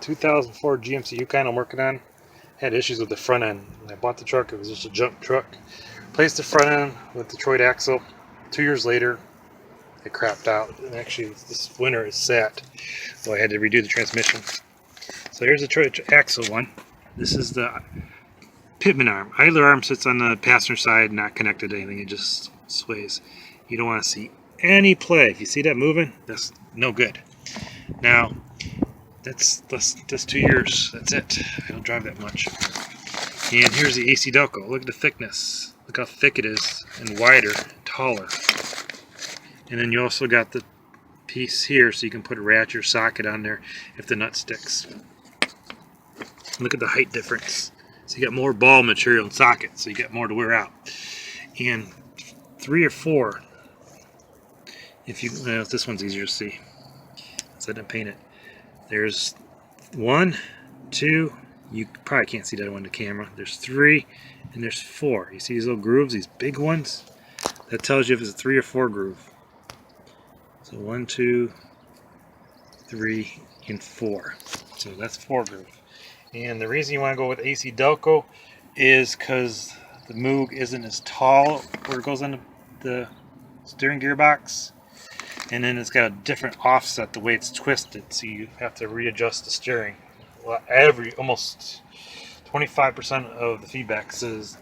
2004 GMC Yukon I'm working on. Had issues with the front end. When I bought the truck, it was just a junk truck. Replaced the front end with the Detroit axle. 2 years later, it crapped out. And actually, this winter is sat, so I had to redo the transmission. So here's the Detroit axle one. This is the pitman arm. Idler arm sits on the passenger side, not connected to anything. It just sways. You don't want to see any play. If you see that moving, that's no good. Now, that's 2 years. That's it. I don't drive that much. And here's the AC Delco. Look at the thickness. Look how thick it is, and wider, taller. And then you also got the piece here, so you can put a ratchet or socket on there if the nut sticks. Look at the height difference. So you got more ball material and socket, so you got more to wear out. And 3 or 4. If you, well, this one's easier to see, so I didn't paint it. There's 1, 2. You probably can't see that one in the camera. There's 3, and there's 4. You see these little grooves, these big ones? That tells you if it's a 3 or 4 groove. So 1, 2, 3, and 4. So that's 4 groove. And the reason you want to go with AC Delco is because the Moog isn't as tall where it goes on the steering gearbox. And then it's got a different offset the way it's twisted, so you have to readjust the steering. Well, almost 25% of the feedback says,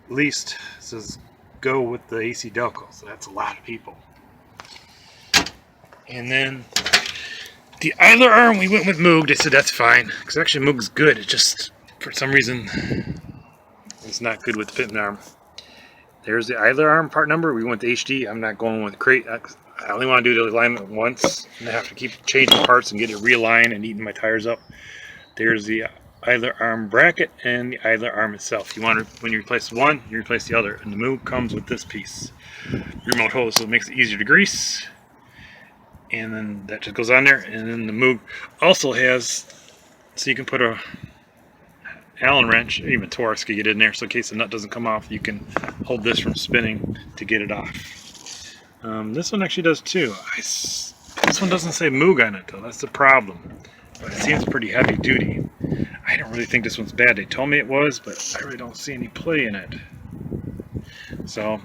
at least says, go with the AC Delco. So that's a lot of people. And then the idler arm, we went with Moog. They said that's fine, because actually Moog's good. It just, for some reason, it's not good with the pitman arm. There's the idler arm part number. We went to HD. I'm not going with crate. I only want to do the alignment once, and I have to keep changing parts and get it realigned and eating my tires up. There's the idler arm bracket and the idler arm itself. You want to, when you replace one, you replace the other. And the Moog comes with this piece, remote hose, so it makes it easier to grease. And then that just goes on there. And then the Moog also has, so you can put a Allen wrench, even Torx can get in there, so in case the nut doesn't come off, you can hold this from spinning to get it off. This one actually does too. This one doesn't say Moog on it though, that's the problem. But it seems pretty heavy duty. I don't really think this one's bad. They told me it was, but I really don't see any play in it. So,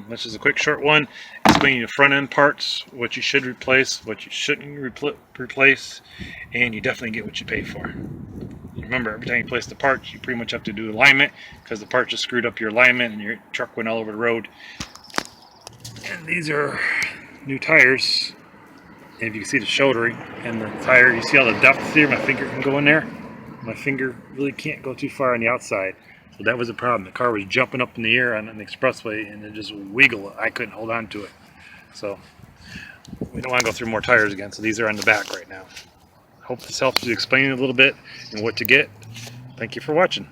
that's just a quick short one explaining the front end parts, what you should replace, what you shouldn't replace, and you definitely get what you pay for. Remember, every time you place the parts, you pretty much have to do alignment, because the part just screwed up your alignment and your truck went all over the road. And these are new tires. And if you can see the shouldering and the tire, you see all the depth here, my finger can go in there. My finger really can't go too far on the outside. So that was a problem. The car was jumping up in the air on an expressway and it just wiggled. I couldn't hold on to it. So we don't want to go through more tires again. So these are on the back right now. Hope this helps you explain a little bit and what to get. Thank you for watching.